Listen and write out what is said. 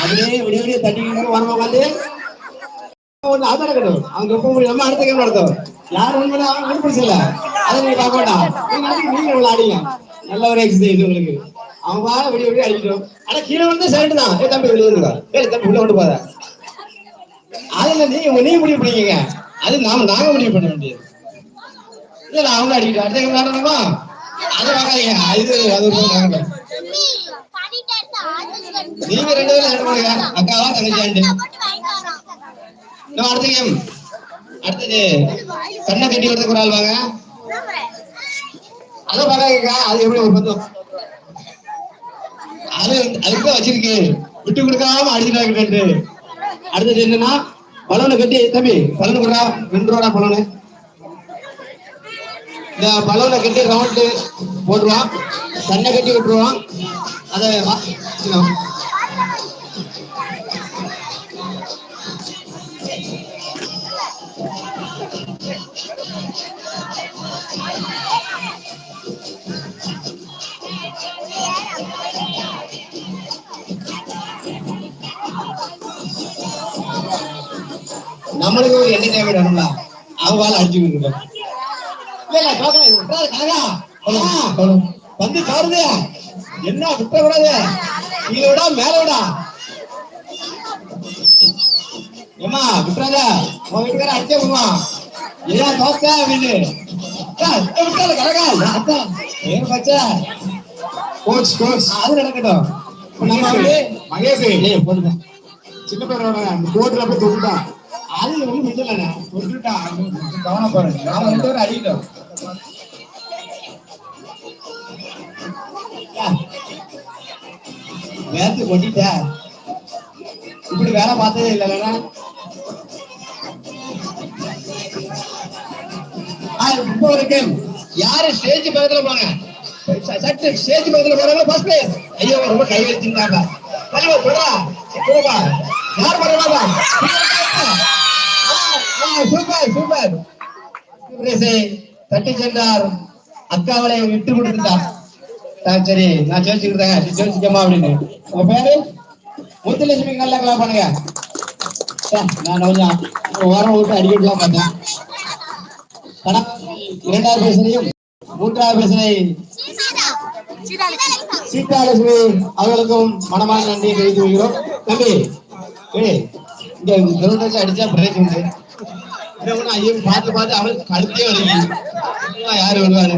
அப்படியே விடிய விடிய தட்டிக்கிட்டு வரமா உட்காந்து அதான் நடக்கணும். அவங்க எப்ப நம்ம அடுத்த கேம் நடத்தும். யார் ஒண்ணு அவங்க கண்டுபிடிச்சல அதை நீங்க பார்க்க வேண்டாம். நீங்க ஆடிங்க. நல்ல ஒரு எக்ஸசைஸ் உங்களுக்கு. அவங்க விடிய விடிய அடிக்கணும். ஆனா கீழே வந்து சைடு தான். தம்பி வெளியே வந்துருக்கா. தம்பி உள்ள கொண்டு போதா. அதுல நீங்க முடிவு பண்ணிக்கங்க. அது நாங்க முடிவு பண்ண வேண்டியது. இல்ல அவங்க அடிக்கிட்டு அடுத்த கேம் நடத்தணுமா அது வாங்காதீங்க. அது நீங்க 2 பேரும் சண்டை போடுங்க. அக்காவா தங்கச்சியாண்டு. அடுத்த கேம். அடுத்தது கண்ணை கட்டி வரதுக்கு ஒரு ஆள் வாங்க. அதை பாக்காதீங்க. அது எப்படி ஒரு பத்தம் அதுக்கு வச்சிருக்கு. விட்டு கொடுக்காம அடிச்சுட்டாங்க. அடுத்தது என்னன்னா பலூனை கட்டி தம்பி பலூனு கொடுறா. 2 ரூபா பலூனு. இந்த பலூனை கட்டி ரவுண்டு போட்டுருவான். கண்ணை கட்டி விட்டுருவான். அதை நம்மளுக்கு ஒரு என்டர்டைன்மெண்ட் வேணும்ல. அவங்களால அடிச்சு வந்து கவருது. என்ன விட்ட கூடாது. கீழே விடா மேல விடா. ஏமா விட்டுறாத. உன் வீட்டுக்கார அடிச்சே விடுவான். ஏன் தோக்க அப்படின்னு அது நடக்கட்டும். நம்ம வந்து மகேஷ் போடுங்க. சின்ன பேரோட கோட்டுல போய் தொட்டுட்டான். அது வந்து மிச்சல தொட்டுட்டான். கவனம் பாருங்க. நாம 2 பேரும் அடிக்கிட்டோம். வேத்து கொட்டிட்ட. இப்படி வேலை பார்த்ததே இல்லைன்னா இப்போ ஒரு கேம். யாரு ஸ்டேஜ் பக்கத்துல போங்க. சட்டு ஸ்டேஜ் பக்கத்துல போறாங்க. First place. ஐயோ ரொம்ப கை வச்சிருந்தாங்க. யார் வரலாம். Super super. தட்டி சென்றார். அக்காவளை விட்டு கொடுத்துட்டார். சரி நான் ஜெயிச்சுக்கிறேன். ஜெயிச்சுக்கமா அப்படின்னு. உங்க பேரு முத்துலட்சுமி. நல்லா கிளா பண்ணுங்க. நான் கொஞ்சம் வாரம் விட்டு அடிக்கலாம் பார்த்தேன். 2வது பிரச்சனையும் 3வது பிரச்சனை சீதாலட்சுமி அவர்களுக்கும் மனமான நன்றியை தெரிவித்து வருகிறோம். தம்பி இங்க அடிச்சா பிரேக் உண்டு. ஐயோ பார்த்து பார்த்து அவளுக்கு கழுத்தே வருது. யாரு வருவாரு.